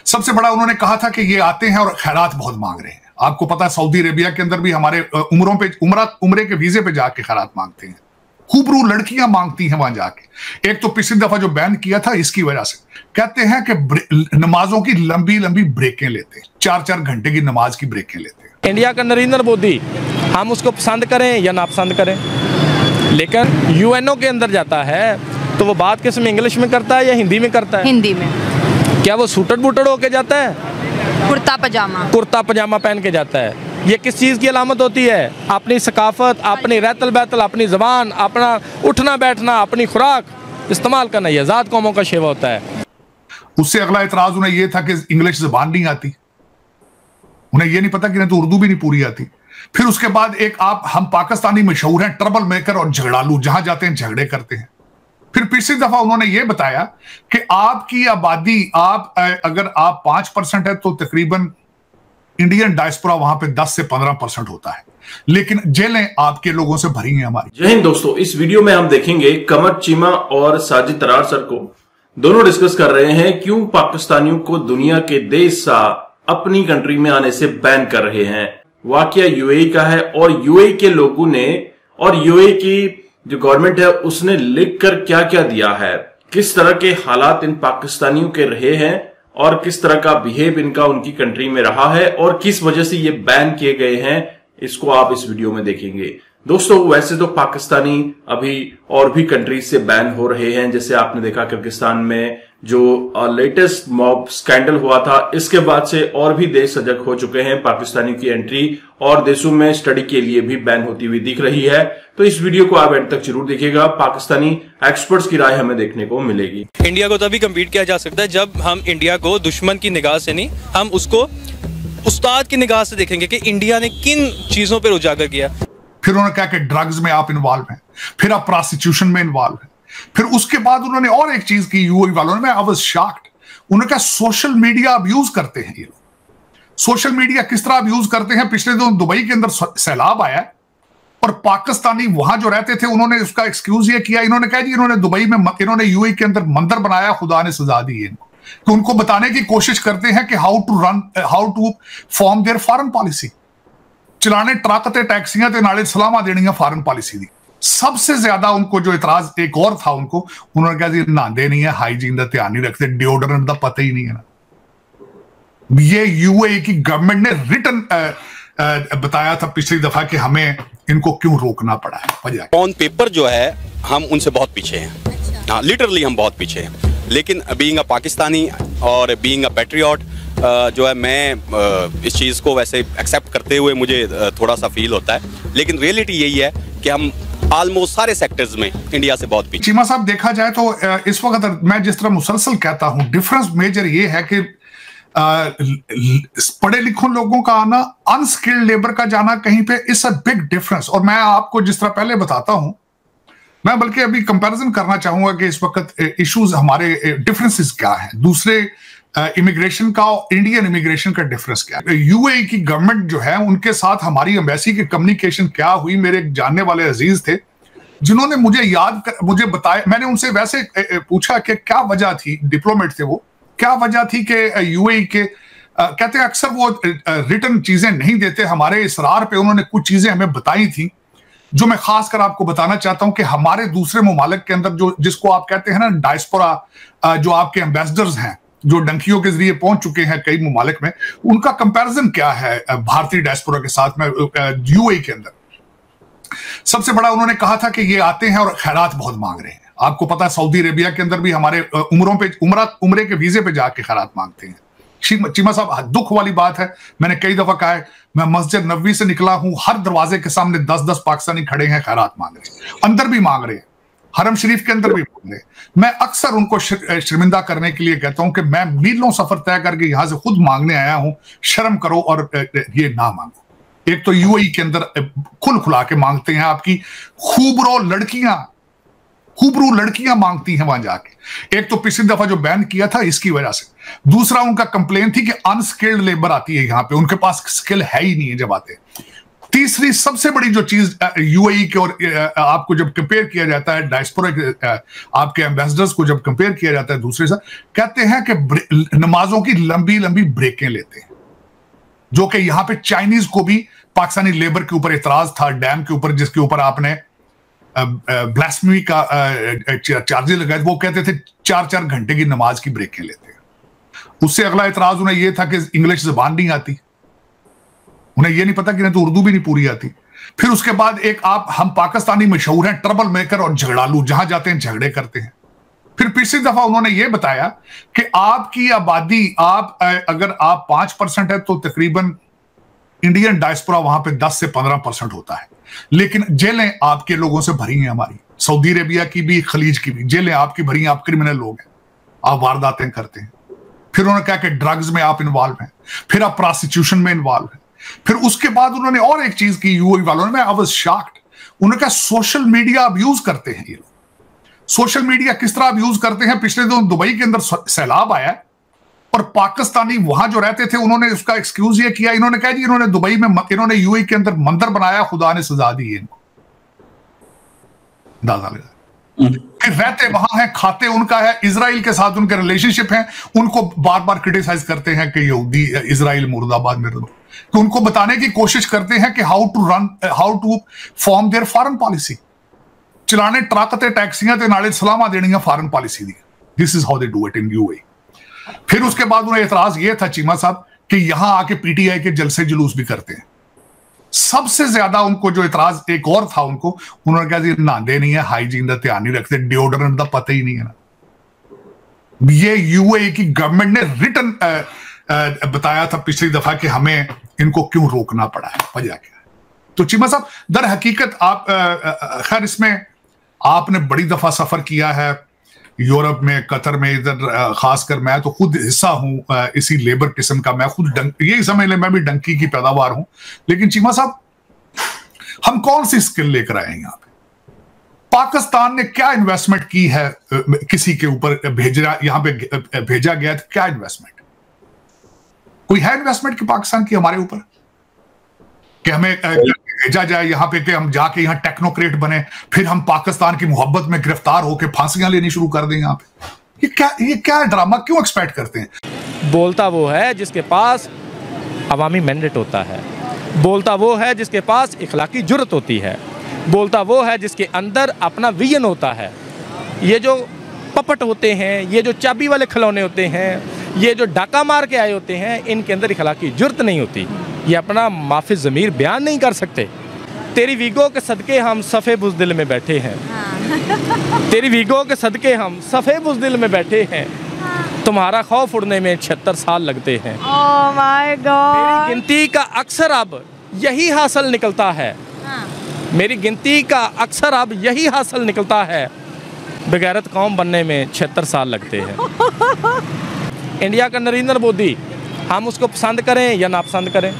सबसे बड़ा उन्होंने कहा था कि ये आते हैं और खैरात बहुत मांग रहे हैं। आपको पता है सऊदी अरेबिया के अंदर भी हमारे उम्रे के वीजे पे जाके खैरात मांगते हैं। खूबरू लड़कियां मांगती हैं वहां जाके। एक तो पिछली दफा जो बैन किया था इसकी वजह से कहते हैं कि नमाजों की लंबी लंबी ब्रेकें लेते हैं, 4-4 घंटे की नमाज की ब्रेकें लेते हैं। इंडिया का नरेंद्र मोदी, हम उसको पसंद करें या ना पसंद करें, लेकिन यूएनओ के अंदर जाता है तो वो बात किस में, इंग्लिश में करता है या हिंदी में करता है? हिंदी में। क्या वो सूटड बूटड होके जाता है? कुर्ता पजामा पहन के जाता है। ये किस चीज़ की अलामत होती है? अपनी सकाफत, अपनी रहतल बैतल, अपनी ज़बान, अपना उठना बैठना, अपनी खुराक इस्तेमाल करना, ये आज़ाद कौमों का शेवा होता है। उससे अगला इतराज उन्हें यह था कि इंग्लिश ज़बान नहीं आती, उन्हें यह नहीं पता कि नहीं तो उर्दू भी नहीं पूरी आती। फिर उसके बाद एक हम पाकिस्तानी मशहूर हैं ट्रबल मेकर और झगड़ालू, जहां जाते हैं झगड़े करते हैं। फिर पिछली दफा उन्होंने यह बताया कि आपकी आबादी अगर आप 5% है तो तकरीबन इंडियन डायस्पोरा वहां पे 10 से 15% होता है, लेकिन जेलें आपके लोगों से भरी हैं हमारी। जय हिंद दोस्तों, इस वीडियो में हम देखेंगे कमर चीमा और साजिद तरार सर को, दोनों डिस्कस कर रहे हैं क्यों पाकिस्तानियों को दुनिया के देश सा अपनी कंट्री में आने से बैन कर रहे हैं। वाकया यूएई का है और यूएई के लोगों ने और यूएई की जो गवर्नमेंट है उसने लिखकर क्या क्या दिया है, किस तरह के हालात इन पाकिस्तानियों के रहे हैं और किस तरह का बिहेव इनका उनकी कंट्री में रहा है और किस वजह से ये बैन किए गए हैं, इसको आप इस वीडियो में देखेंगे। दोस्तों वैसे तो पाकिस्तानी अभी और भी कंट्रीज से बैन हो रहे हैं, जैसे आपने देखा किर्गिस्तान में जो लेटेस्ट मॉब स्कैंडल हुआ था, इसके बाद से और भी देश सजग हो चुके हैं। पाकिस्तानियों की एंट्री और देशों में स्टडी के लिए भी बैन होती हुई दिख रही है। तो इस वीडियो को आप एंड तक जरूर देखिएगा, पाकिस्तानी एक्सपर्ट्स की राय हमें देखने को मिलेगी। इंडिया को तभी कम्पीट किया जा सकता है जब हम इंडिया को दुश्मन की निगाह से नहीं, हम उसको उस्ताद की निगाह से देखेंगे कि इंडिया ने किन चीजों पर उजागर किया। फिर उन्होंने कहा कि ड्रग्स में आप इन्वॉल्व हैं, फिर आप प्रोस्टिट्यूशन में इन्वॉल्व हैं। फिर उसके बाद उन्होंने और एक चीज की यूएई वालों ने, आई वाज शॉक्ड, उन्होंने कहा सोशल मीडिया अब्यूज करते हैं ये लोग। सोशल मीडिया किस तरह अब्यूज करते हैं? पिछले दिनों दुबई के अंदर सैलाब आया और पाकिस्तानी वहां जो रहते थे उन्होंने उसका एक्सक्यूज ये किया, इन्होंने कहा जी इन्होंने दुबई में इन्होंने यूएई के अंदर मंदिर बनाया, खुदा ने सजा दी है इनको। तो उनको बताने की कोशिश करते हैं कि how to form their foreign policy. चलाने ट्रक ते टैक्सियां ते नाले सलामा देनी फॉरेन पॉलिसी दी। सबसे ज्यादा उनको जो इतराज एक और था उनको, उन्होंने कहा जी नहाते नहीं है, हाइजीन का ध्यान नहीं रखते, डिओड्रेंट का पता ही नहीं है ना। ये यूएई की गवर्नमेंट ने रिटन बताया था पिछली दफा कि हमें इनको क्यों रोकना पड़ा है। ऑन पेपर जो है हम उनसे बहुत पीछे हैं, हाँ लिटरली हम बहुत पीछे हैं, लेकिन बीइंग अ पाकिस्तानी और बीइंग अ पैट्रियट जो है मैं इस चीज़ को वैसे एक्सेप्ट करते हुए मुझे थोड़ा सा फील होता है, लेकिन रियलिटी यही है कि हम ऑलमोस्ट सारे सेक्टर्स में इंडिया से बहुत पीछे। चीमा साहब देखा जाए तो इस वक्त मैं जिस तरह मुसलसल कहता हूं, डिफरेंस मेजर ये है कि पढ़े लिखों लोगों का आना, अनस्किल्ड लेबर का जाना कहीं पे इस अ बिग डिफरेंस। और मैं आपको जिस तरह पहले बताता हूं, मैं बल्कि अभी कंपैरिजन करना चाहूंगा कि इस वक्त इश्यूज हमारे डिफरेंसेस क्या है, दूसरे इमिग्रेशन का और इंडियन इमिग्रेशन का डिफरेंस क्या है। यूएई की गवर्नमेंट जो है उनके साथ हमारी एम्बेसी की कम्युनिकेशन क्या हुई, मेरे एक जानने वाले अजीज थे जिन्होंने मुझे बताया, मैंने उनसे वैसे पूछा कि क्या वजह थी, डिप्लोमेट थे वो, क्या वजह थी कि यूएई के कहते हैं अक्सर वो रिटर्न चीजें नहीं देते, हमारे इसरार पे उन्होंने कुछ चीजें हमें बताई थी जो मैं खासकर आपको बताना चाहता हूं कि हमारे दूसरे ममालिक के अंदर जो जिसको आप कहते हैं ना डायस्पोरा, जो आपके एम्बेसडर्स हैं जो डंकियों के जरिए पहुंच चुके हैं कई ममालिक में, उनका कंपैरिजन क्या है भारतीय डायस्पोरा के साथ में यूएई के अंदर। सबसे बड़ा उन्होंने कहा था कि ये आते हैं और खैरात बहुत मांग रहे हैं। आपको पता है सऊदी अरेबिया के अंदर भी हमारे उम्रे के वीजे पे जाके खैरात मांगते हैं। चीमा साहब दुख वाली बात है, मैंने कई दफा कहा है, मैं मस्जिद नबवी से निकला हूं, हर दरवाजे के सामने 10-10 पाकिस्तानी खड़े हैं, खैरात मांग रहे हैं, अंदर भी मांग रहे हैं, हरम शरीफ के अंदर भी मांग रहे हैं। मैं अक्सर उनको शर्मिंदा करने के लिए कहता हूं कि मैं मीलों सफर तय करके यहां से खुद मांगने आया हूं, शर्म करो और ये ना मांगो। एक तो यूएई के अंदर खुल खुला के मांगते हैं, आपकी खूबरू लड़कियां मांगती हैं वहां जाके। एक तो पिछली दफा जो बैन किया था इसकी वजह से, दूसरा उनका कंप्लेन थी कि अनस्किल्ड लेबर आती है यहां पे, उनके पास स्किल है ही नहीं है जब आते। तीसरी सबसे बड़ी जो चीज यूएई के और आपको जब कंपेयर किया जाता है डायस्पोरा के आपके एम्बेसडर्स को जब कंपेयर किया जाता है दूसरे से, कहते हैं कि नमाजों की लंबी लंबी ब्रेकें लेते हैं, जो कि यहां पे चाइनीज को भी पाकिस्तानी लेबर के ऊपर इतराज था, डैम के ऊपर जिसके ऊपर आपने ब्लास्फेमी का चार्जेस लगाए, वो कहते थे 4-4 घंटे की नमाज की ब्रेकें लेते हैं। उससे अगला इतराज उन्हें यह था कि इंग्लिश जुबान नहीं आती, उन्हें यह नहीं पता कि नहीं तो उर्दू भी नहीं पूरी आती। फिर उसके बाद एक हम पाकिस्तानी मशहूर हैं ट्रबल मेकर और झगड़ालू, जहां जाते हैं झगड़े करते हैं। फिर पिछली दफा उन्होंने यह बताया कि आपकी आबादी अगर आप 5% है तो तकरीबन इंडियन डायस्पोरा वहां पे 10 से 15% होता है, लेकिन जेलें आपके लोगों से भरी हैं, हमारी सऊदी अरेबिया की भी खलीज की भी जेलें आपकी भरी हैं, आप क्रिमिनल लोग हैं, आप वारदातें करते हैं। फिर उन्होंने कहा कि ड्रग्स में आप इन्वॉल्व हैं, फिर आप प्रोस्टिट्यूशन में इन्वॉल्व हैं। फिर उसके बाद उन्होंने और एक चीज की यूएई वालों ने, आई वाज शॉक्ड, उन्होंने कहा सोशल मीडिया अब्यूज करते हैं ये लोग। सोशल मीडिया किस तरह अब्यूज करते हैं? पिछले दिनों दुबई के अंदर सैलाब आया और पाकिस्तानी वहां जो रहते थे उन्होंने उसका एक्सक्यूज ये किया, इन्होंने कहा जी इन्होंने दुबई में इन्होंने यूएई के अंदर मंदिर बनाया, खुदा ने सजा दी है इनको। अंदाजा लगा। फिर रहते वहां हैं, खाते उनका है, इजराइल के साथ उनके रिलेशनशिप है, उनको बार बार क्रिटिसाइज करते हैं कि यहूदी इजराइल मुर्दाबाद में रहो, तो उनको बताने की कोशिश करते हैं कि how to form their foreign policy. चलाने ट्रक ते टैक्सियां ते नाले सलामा देनियां फॉरेन पॉलिसी दी। This is how they do it in UAE. फिर उसके बाद उन्हें एतराज यह था चीमा साहब कि यहां आके पीटीआई के जलसे जुलूस भी करते हैं। सबसे ज्यादा उनको जो इतराज एक और था, उन्होंने कहा जी नहांदे नहीं है, हाइजीन का ध्यान नहीं रखते, डिओड्रेंट का पता ही नहीं है ना। ये यूएई की गवर्नमेंट ने रिटर्न बताया था पिछली दफा कि हमें इनको क्यों रोकना पड़ा है, वजह क्या है। तो चीमा साहब दर हकीकत आप खैर इसमें आपने बड़ी दफा सफर किया है यूरोप में, कतर में, इधर खासकर मैं तो खुद हिस्सा हूं इसी लेबर किस्म का, मैं खुद यही समझ ले मैं भी डंकी की पैदावार हूं। लेकिन चीमा साहब हम कौन सी स्किल लेकर आए यहाँ पे? पाकिस्तान ने क्या इन्वेस्टमेंट की है किसी के ऊपर यहां पे भेजा गया है, क्या इन्वेस्टमेंट कोई है इन्वेस्टमेंट की पाकिस्तान की हमारे ऊपर कि हमें भेजा जाए यहां पे कि हम जाके यहां टेक्नोक्रेट बने, फिर हम पाकिस्तान की मोहब्बत में गिरफ्तार होकर फांसियां लेनी शुरू कर दें यहां पे? ये क्या ड्रामा क्यों एक्सपेक्ट करते हैं? बोलता वो है जिसके पास अवामी मैंडेट होता है, बोलता वो है जिसके पास इखलाकी जुर्रत होती है, बोलता वो है जिसके अंदर अपना विजन होता है। ये जो पपट होते हैं, ये जो चाबी वाले खिलौने होते हैं, ये जो डाका मार के आए होते हैं, इनके अंदर इखलाकी जुर्रत नहीं होती, ये अपना माफी ज़मीर बयान नहीं कर सकते। तेरी वीगो के सदके हम सफ़े बुज़दिल में बैठे हैं, तेरी वीगो के सदके हम सफ़े बुज़दिल में बैठे हैं, तुम्हारा खौफ उड़ने में 76 साल लगते हैं। Oh my God. मेरी गिनती का अक्सर अब यही हासिल निकलता है, मेरी गिनती का अक्सर अब यही हासिल निकलता है, बेगैरत कौम बनने में 76 साल लगते हैं। इंडिया का नरेंद्र मोदी, हम उसको पसंद करें या ना पसंद करें,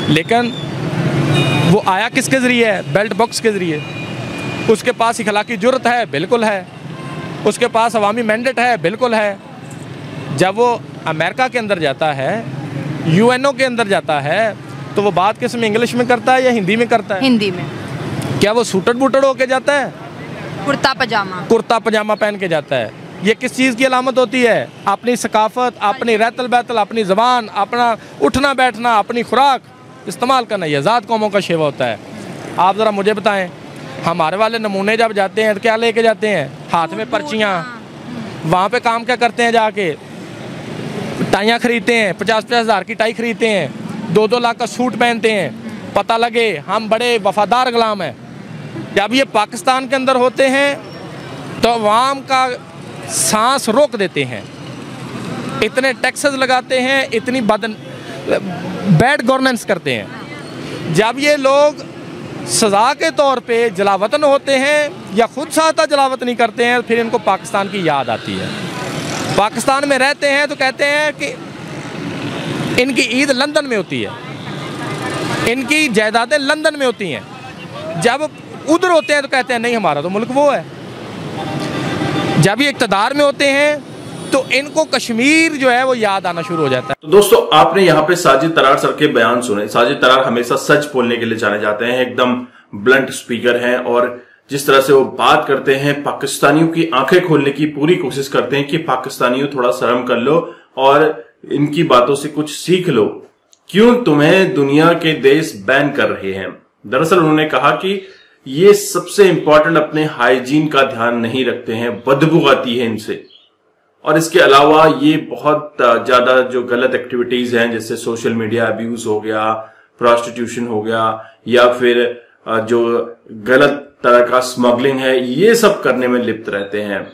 लेकिन वो आया किसके ज़रिए है? बेल्ट बॉक्स के ज़रिए। उसके पास इखलाकी जुर्रत है, बिल्कुल है। उसके पास अवामी मैंडेट है, बिल्कुल है। जब वो अमेरिका के अंदर जाता है, यूएनओ के अंदर जाता है, तो वो बात किस में, इंग्लिश में करता है या हिंदी में करता है? हिंदी में। क्या वो सूटड बूटड होके जाता है? कुर्ता पजामा। कुर्ता पजामा पहन के जाता है। ये किस चीज़ की अलामत होती है? अपनी सकाफत, अपनी रहतल बैतल, अपनी ज़बान, अपना उठना बैठना, अपनी खुराक इस्तेमाल करना, ये आज़ाद कौमों का शेवा होता है। आप ज़रा मुझे बताएं, हमारे वाले नमूने जब जाते हैं तो क्या लेके जाते हैं? हाथ में पर्चियाँ। वहाँ पे काम क्या करते हैं? जाके टाइयाँ खरीदते हैं, 50-50 हज़ार की टाई खरीदते हैं, 2-2 लाख का सूट पहनते हैं, पता लगे हम बड़े वफादार गुलाम हैं। जब ये पाकिस्तान के अंदर होते हैं तो अवाम का सांस रोक देते हैं, इतने टैक्सेस लगाते हैं, इतनी बैड गवर्नेंस करते हैं। जब ये लोग सज़ा के तौर पे जलावतन होते हैं या खुद साथ जलावत नहीं करते हैं, फिर इनको पाकिस्तान की याद आती है। पाकिस्तान में रहते हैं तो कहते हैं कि इनकी ईद लंदन में होती है, इनकी जायदादें लंदन में होती हैं। जब उधर होते हैं तो कहते हैं नहीं, हमारा तो मुल्क वो है। जब ये इक़्तिदार में होते हैं तो इनको कश्मीर जो है वो याद आना शुरू हो जाता है। तो दोस्तों, आपने यहाँ पे साजिद तरार सर के बयान सुने। साजिद तरार हमेशा सच बोलने के लिए जाने जाते हैं, एकदम ब्लंट स्पीकर हैं और जिस तरह से वो बात करते हैं, पाकिस्तानियों की आंखें खोलने की पूरी कोशिश करते हैं कि पाकिस्तानियों थोड़ा शर्म कर लो और इनकी बातों से कुछ सीख लो। क्यों तुम्हें दुनिया के देश बैन कर रहे हैं? दरअसल उन्होंने कहा कि ये सबसे इंपॉर्टेंट अपने हाइजीन का ध्यान नहीं रखते हैं, बदबू आती है इनसे। और इसके अलावा ये बहुत ज्यादा जो गलत एक्टिविटीज हैं, जैसे सोशल मीडिया अब्यूज हो गया, प्रोस्टिट्यूशन हो गया, या फिर जो गलत तरह का स्मगलिंग है, ये सब करने में लिप्त रहते हैं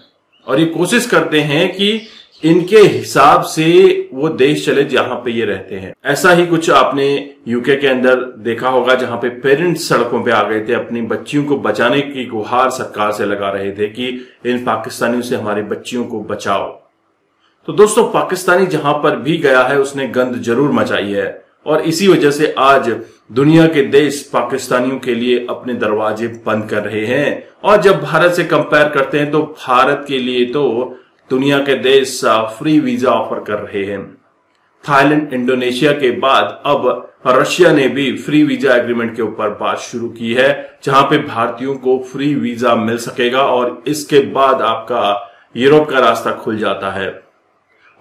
और ये कोशिश करते हैं कि इनके हिसाब से वो देश चले जहां पे ये रहते हैं। ऐसा ही कुछ आपने यूके के अंदर देखा होगा, जहां पे पेरेंट्स सड़कों पे आ गए थे, अपनी बच्चियों को बचाने की गुहार सरकार से लगा रहे थे कि इन पाकिस्तानियों से हमारी बच्चियों को बचाओ। तो दोस्तों, पाकिस्तानी जहां पर भी गया है उसने गंद जरूर मचाई है और इसी वजह से आज दुनिया के देश पाकिस्तानियों के लिए अपने दरवाजे बंद कर रहे हैं। और जब भारत से कंपेयर करते हैं तो भारत के लिए तो दुनिया के देश फ्री वीजा ऑफर कर रहे हैं। थाईलैंड, इंडोनेशिया के बाद अब रशिया ने भी फ्री वीजा एग्रीमेंट के ऊपर बात शुरू की है, जहां पे भारतीयों को फ्री वीजा मिल सकेगा और इसके बाद आपका यूरोप का रास्ता खुल जाता है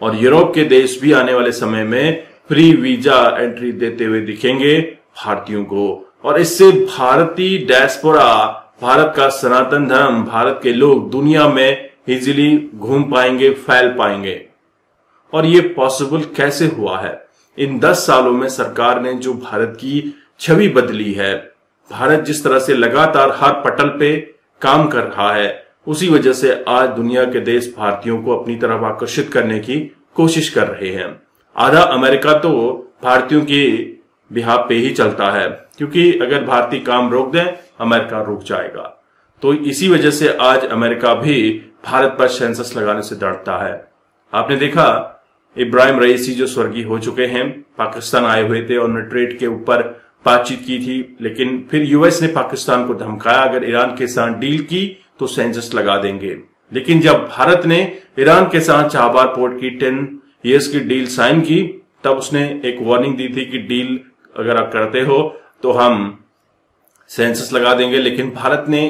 और यूरोप के देश भी आने वाले समय में फ्री वीजा एंट्री देते हुए दिखेंगे भारतीयों को। और इससे भारतीय डायस्पोरा, भारत का सनातन धर्म, भारत के लोग दुनिया में इजीली घूम पाएंगे, फैल पाएंगे। और ये पॉसिबल कैसे हुआ है? इन 10 सालों में सरकार ने जो भारत की छवि बदली है, भारत जिस तरह से लगातार हर पटल पे काम कर रहा है, उसी वजह से आज दुनिया के देश भारतीयों को अपनी तरफ आकर्षित करने की कोशिश कर रहे हैं। आधा अमेरिका तो भारतीयों की बिहाफ पे ही चलता है, क्योंकि अगर भारतीय काम रोक दें, अमेरिका रुक जाएगा। तो इसी वजह से आज अमेरिका भी भारत पर सेंसस लगाने से डरता है। आपने देखा इब्राहिम रईसी जो स्वर्गीय हो चुके हैं, पाकिस्तान आए हुए थे और न्यूट्रेट के ऊपर बातचीत की थी, लेकिन फिर यूएस ने पाकिस्तान को धमकाया अगर ईरान के साथ डील की तो सेंसस लगा देंगे। लेकिन जब भारत ने ईरान के साथ चाबहार पोर्ट की 10 ईयर्स की डील साइन की, तब उसने एक वार्निंग दी थी कि डील अगर आप करते हो तो हम सेंसस लगा देंगे। लेकिन भारत ने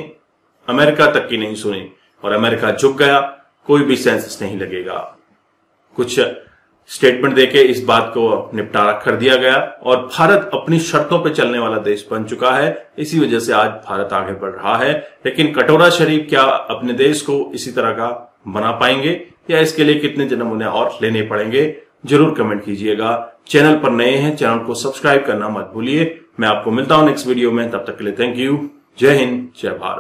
अमेरिका तक की नहीं सुनी और अमेरिका झुक गया, कोई भी सेंसस नहीं लगेगा। कुछ स्टेटमेंट देके इस बात को निपटारा कर दिया गया और भारत अपनी शर्तों पे चलने वाला देश बन चुका है। इसी वजह से आज भारत आगे बढ़ रहा है। लेकिन कटोरा शरीफ क्या अपने देश को इसी तरह का बना पाएंगे या इसके लिए कितने जन्म उन्हें और लेने पड़ेंगे? जरूर कमेंट कीजिएगा। चैनल पर नए हैं, चैनल को सब्सक्राइब करना मत भूलिए। मैं आपको मिलता हूं नेक्स्ट वीडियो में, तब तक के लिए थैंक यू। जय हिंद, जय भारत।